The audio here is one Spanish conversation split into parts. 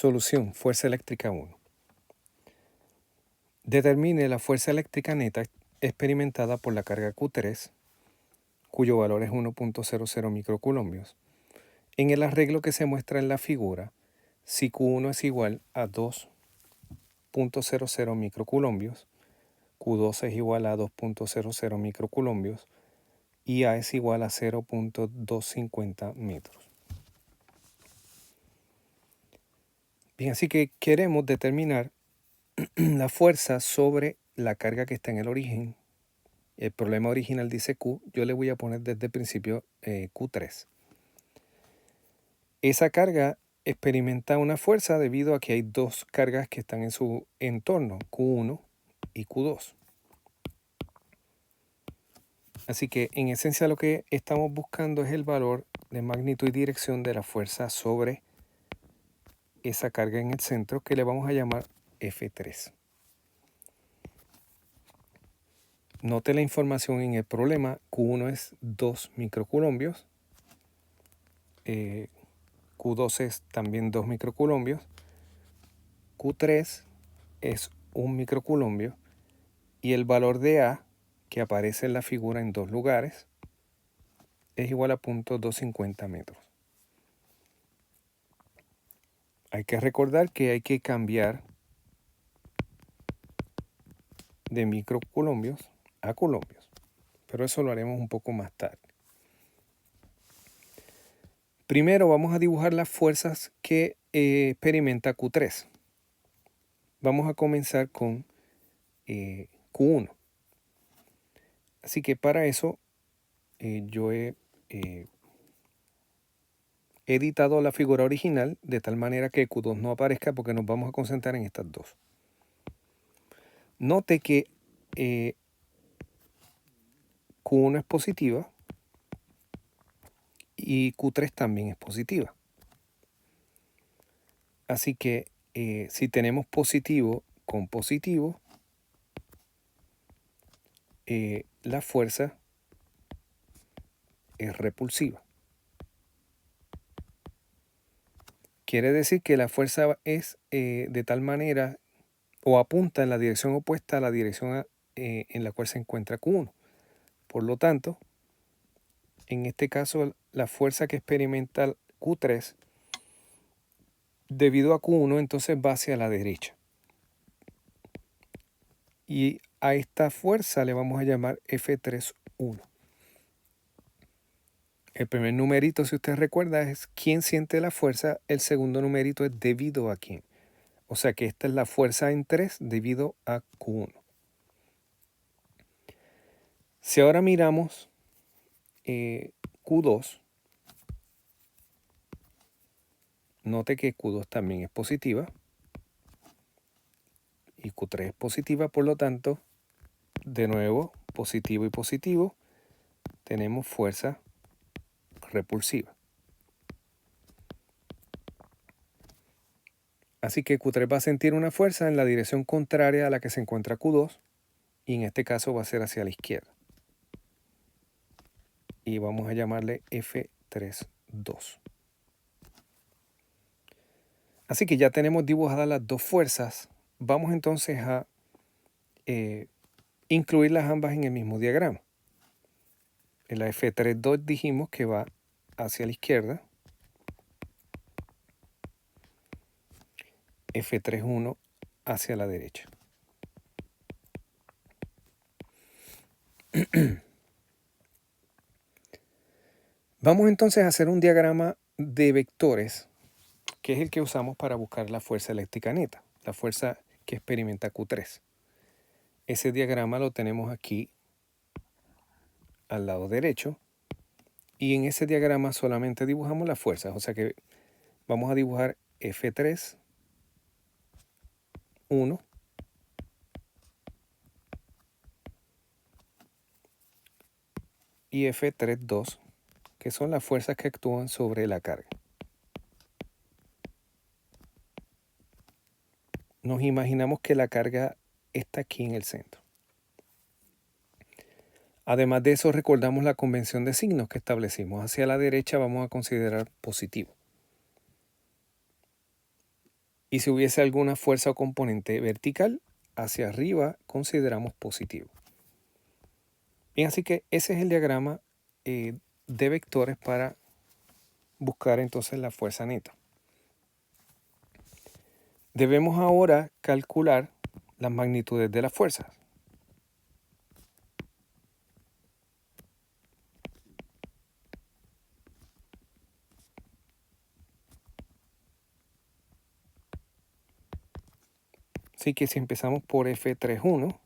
Solución: fuerza eléctrica 1. Determine la fuerza eléctrica neta experimentada por la carga Q3, cuyo valor es 1.00 microcoulombios. En el arreglo que se muestra en la figura, si Q1 es igual a 2.00 microcoulombios, Q2 es igual a 2.00 microcoulombios y A es igual a 0.250 metros. Bien, así que queremos determinar la fuerza sobre la carga que está en el origen. El problema original dice Q, yo le voy a poner desde el principio Q3. Esa carga experimenta una fuerza debido a que hay dos cargas que están en su entorno, Q1 y Q2. Así que en esencia lo que estamos buscando es el valor de magnitud y dirección de la fuerza sobre esa carga en el centro, que le vamos a llamar F3. Note la información en el problema. Q1 es 2 microcoulombios. Q2 es también 2 microcoulombios. Q3 es 1 microcoulombio. Y el valor de A, que aparece en la figura en dos lugares, es igual a 0.250 metros. Hay que recordar que hay que cambiar de microcoulombios a coulombios, pero eso lo haremos un poco más tarde. Primero vamos a dibujar las fuerzas que experimenta Q3. Vamos a comenzar con Q1. Así que para eso yo he editado la figura original de tal manera que Q2 no aparezca, porque nos vamos a concentrar en estas dos. Note que Q1 es positiva y Q3 también es positiva. Así que si tenemos positivo con positivo, la fuerza es repulsiva. Quiere decir que la fuerza es de tal manera o apunta en la dirección opuesta a la dirección en la cual se encuentra Q1. Por lo tanto, en este caso, la fuerza que experimenta Q3 debido a Q1 entonces va hacia la derecha. Y a esta fuerza le vamos a llamar F3.1. El primer numerito, si usted recuerda, es quién siente la fuerza. El segundo numerito es debido a quién. O sea que esta es la fuerza en 3 debido a Q1. Si ahora miramos Q2, note que Q2 también es positiva y Q3 es positiva, por lo tanto, de nuevo, positivo y positivo, tenemos fuerza repulsiva. Así que Q3 va a sentir una fuerza en la dirección contraria a la que se encuentra Q2, y en este caso va a ser hacia la izquierda. Y vamos a llamarle F3.2. Así que ya tenemos dibujadas las dos fuerzas. Vamos entonces a incluirlas ambas en el mismo diagrama. En la F3.2 dijimos que va hacia la izquierda. F3.1 hacia la derecha. Vamos entonces a hacer un diagrama de vectores, que es el que usamos para buscar la fuerza eléctrica neta, la fuerza que experimenta Q3. Ese diagrama lo tenemos aquí al lado derecho, y en ese diagrama solamente dibujamos las fuerzas, o sea que vamos a dibujar F3.1 y F3.2, que son las fuerzas que actúan sobre la carga. Nos imaginamos que la carga está aquí en el centro. Además de eso, recordamos la convención de signos que establecimos. Hacia la derecha vamos a considerar positivo. Y si hubiese alguna fuerza o componente vertical, hacia arriba consideramos positivo. Bien, así que ese es el diagrama de vectores para buscar entonces la fuerza neta. Debemos ahora calcular las magnitudes de las fuerzas. Así que si empezamos por F31,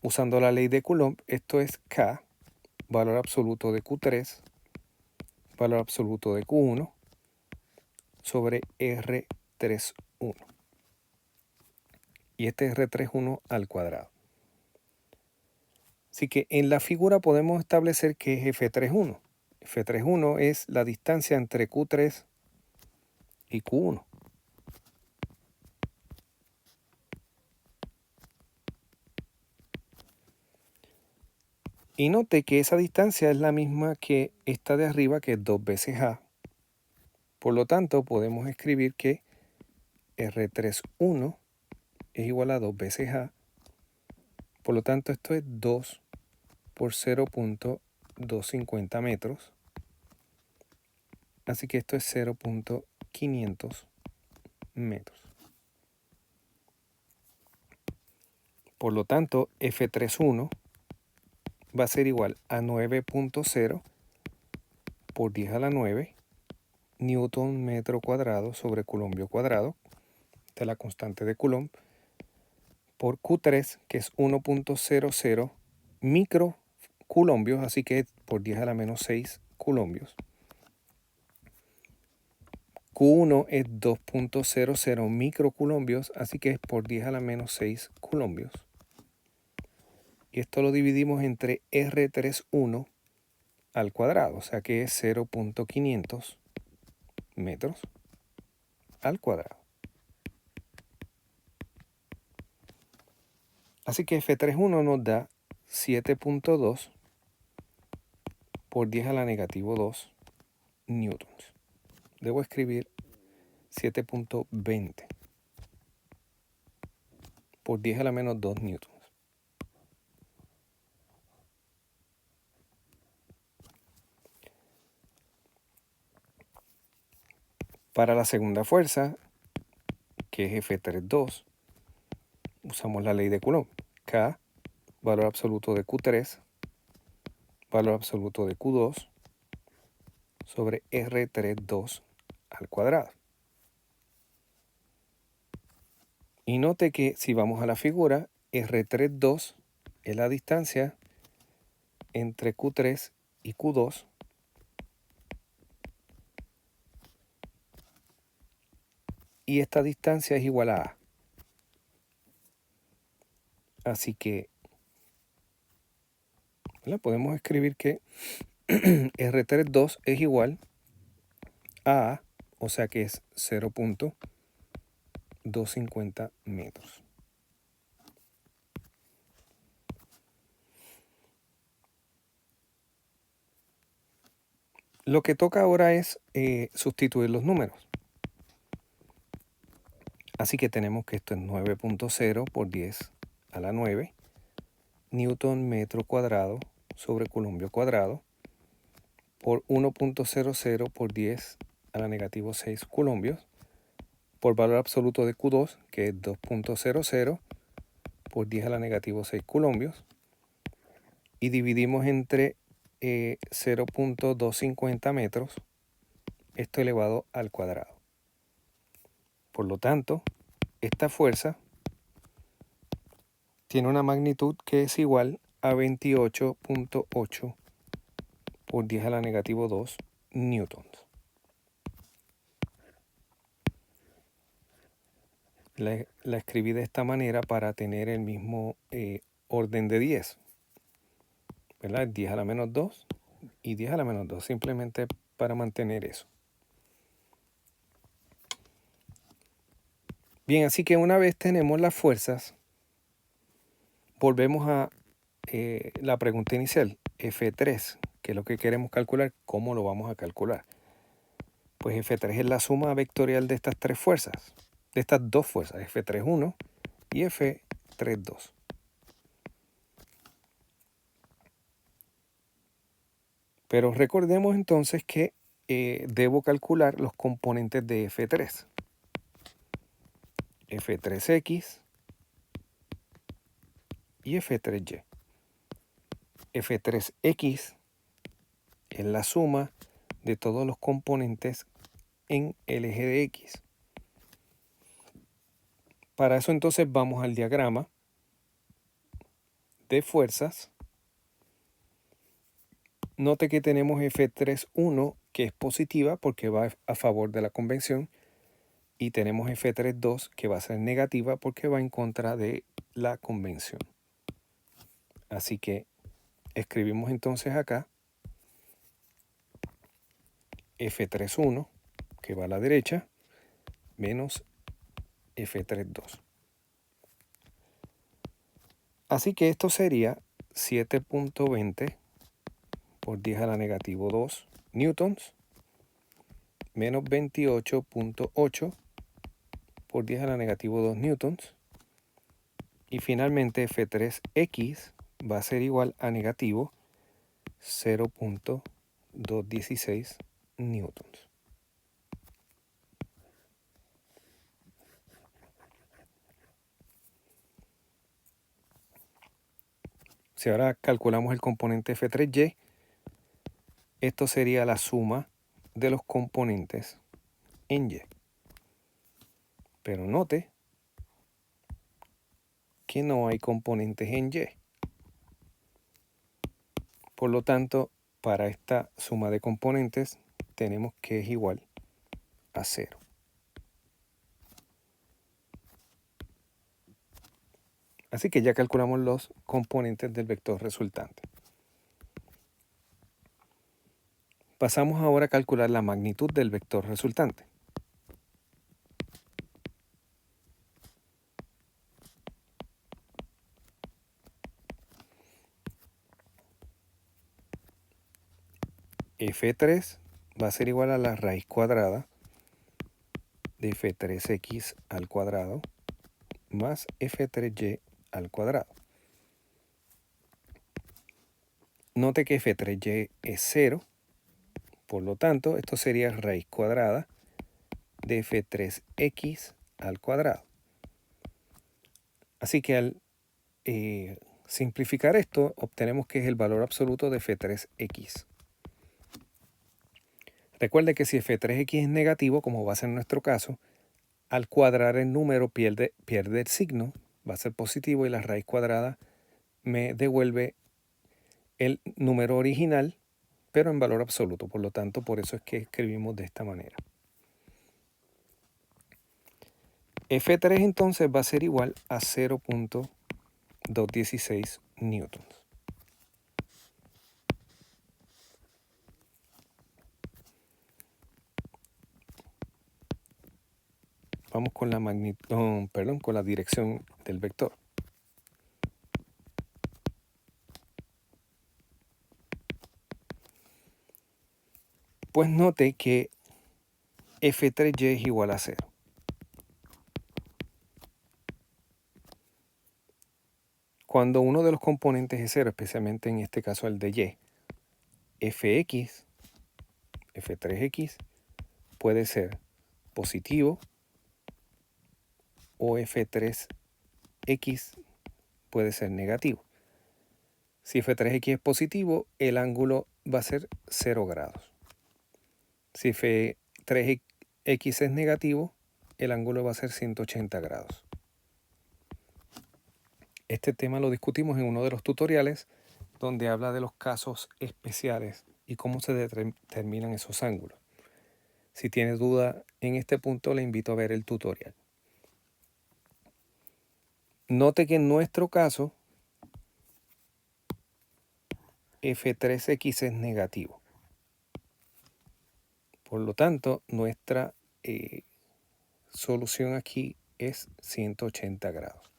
usando la ley de Coulomb, esto es K, valor absoluto de Q3, valor absoluto de Q1, sobre R31. Y este es R31 al cuadrado. Así que en la figura podemos establecer que es F31. F31 es la distancia entre Q3 y Q1. Y note que esa distancia es la misma que esta de arriba, que es 2 veces A. Por lo tanto, podemos escribir que R31 es igual a 2 veces A. Por lo tanto, esto es 2 por 0.250 metros. Así que esto es 0.500 metros. Por lo tanto, F31 va a ser igual a 9.0 por 10 a la 9 newton metro cuadrado sobre coulombio cuadrado, de la constante de Coulomb, por Q3, que es 1.00 microcoulombios, así que por 10 a la menos 6 coulombios. Q1 es 2.00 microcoulombios, así que es por 10 a la menos 6 coulombios. Y esto lo dividimos entre R31 al cuadrado, o sea que es 0.500 metros al cuadrado. Así que F31 nos da 7.2 por 10 a la negativo 2 newtons. Debo escribir 7.20 por 10 a la menos 2 newtons. Para la segunda fuerza, que es F32, usamos la ley de Coulomb. K, valor absoluto de Q3, valor absoluto de Q2, sobre R32 al cuadrado. Y note que si vamos a la figura, R32 es la distancia entre Q3 y Q2. Y esta distancia es igual a A. Así que podemos escribir que R32 es igual a A, o sea que es 0.250 metros. Lo que toca ahora es sustituir los números. Así que tenemos que esto es 9.0 por 10 a la 9 newton metro cuadrado sobre coulombio cuadrado por 1.00 por 10 a la negativo 6 coulombios por valor absoluto de Q2, que es 2.00 por 10 a la negativo 6 coulombios, y dividimos entre 0.250 metros, esto elevado al cuadrado. Por lo tanto, esta fuerza tiene una magnitud que es igual a 28.8 por 10 a la negativo 2 newtons. La escribí de esta manera para tener el mismo orden de 10. ¿Verdad? 10 a la menos 2 y 10 a la menos 2, simplemente para mantener eso. Bien, así que una vez tenemos las fuerzas, volvemos a la pregunta inicial, F3, que es lo que queremos calcular, ¿cómo lo vamos a calcular? Pues F3 es la suma vectorial de estas tres fuerzas, de estas dos fuerzas, F3.1 y F3.2. Pero recordemos entonces que debo calcular los componentes de F3. F3X y F3Y. F3X es la suma de todos los componentes en el eje de X. Para eso entonces vamos al diagrama de fuerzas. Note que tenemos F3.1 que es positiva porque va a favor de la convención y tenemos F3.2 que va a ser negativa porque va en contra de la convención. Así que escribimos entonces acá F3.1 que va a la derecha menos F3.2. Así que esto sería 7.20 por 10 a la negativo 2 newtons menos 28.8 por 10 a la negativo 2 newtons. Y finalmente F3X va a ser igual a negativo 0.216 newtons. Si ahora calculamos el componente F3Y, esto sería la suma de los componentes en Y. Pero note que no hay componentes en Y. Por lo tanto, para esta suma de componentes tenemos que es igual a 0. Así que ya calculamos los componentes del vector resultante. Pasamos ahora a calcular la magnitud del vector resultante. F3 va a ser igual a la raíz cuadrada de F3X al cuadrado más F3Y al cuadrado. Note que F3Y es 0, por lo tanto, esto sería raíz cuadrada de F3X al cuadrado. Así que al simplificar esto, obtenemos que es el valor absoluto de F3X. Recuerde que si F3X es negativo, como va a ser en nuestro caso, al cuadrar el número pierde el signo, va a ser positivo y la raíz cuadrada me devuelve el número original, pero en valor absoluto. Por lo tanto, por eso es que escribimos de esta manera. F3 entonces va a ser igual a 0.216 newtons. Vamos con la con la dirección del vector. Pues note que F3Y es igual a 0. Cuando uno de los componentes es 0, especialmente en este caso el de Y, Fx, F3X, puede ser positivo o F3X puede ser negativo. Si F3X es positivo, el ángulo va a ser 0 grados. Si F3X es negativo, el ángulo va a ser 180 grados. Este tema lo discutimos en uno de los tutoriales donde habla de los casos especiales y cómo se determinan esos ángulos. Si tiene duda en este punto, le invito a ver el tutorial. Note que en nuestro caso, F3X es negativo. Por lo tanto, nuestra solución aquí es 180 grados.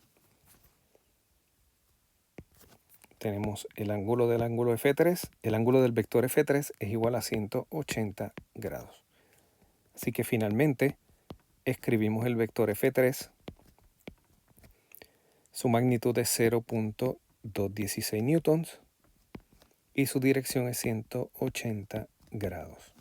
Tenemos el ángulo del ángulo F3, el ángulo del vector F3 es igual a 180 grados. Así que finalmente escribimos el vector F3. Su magnitud es 0.216 newtons y su dirección es 180 grados.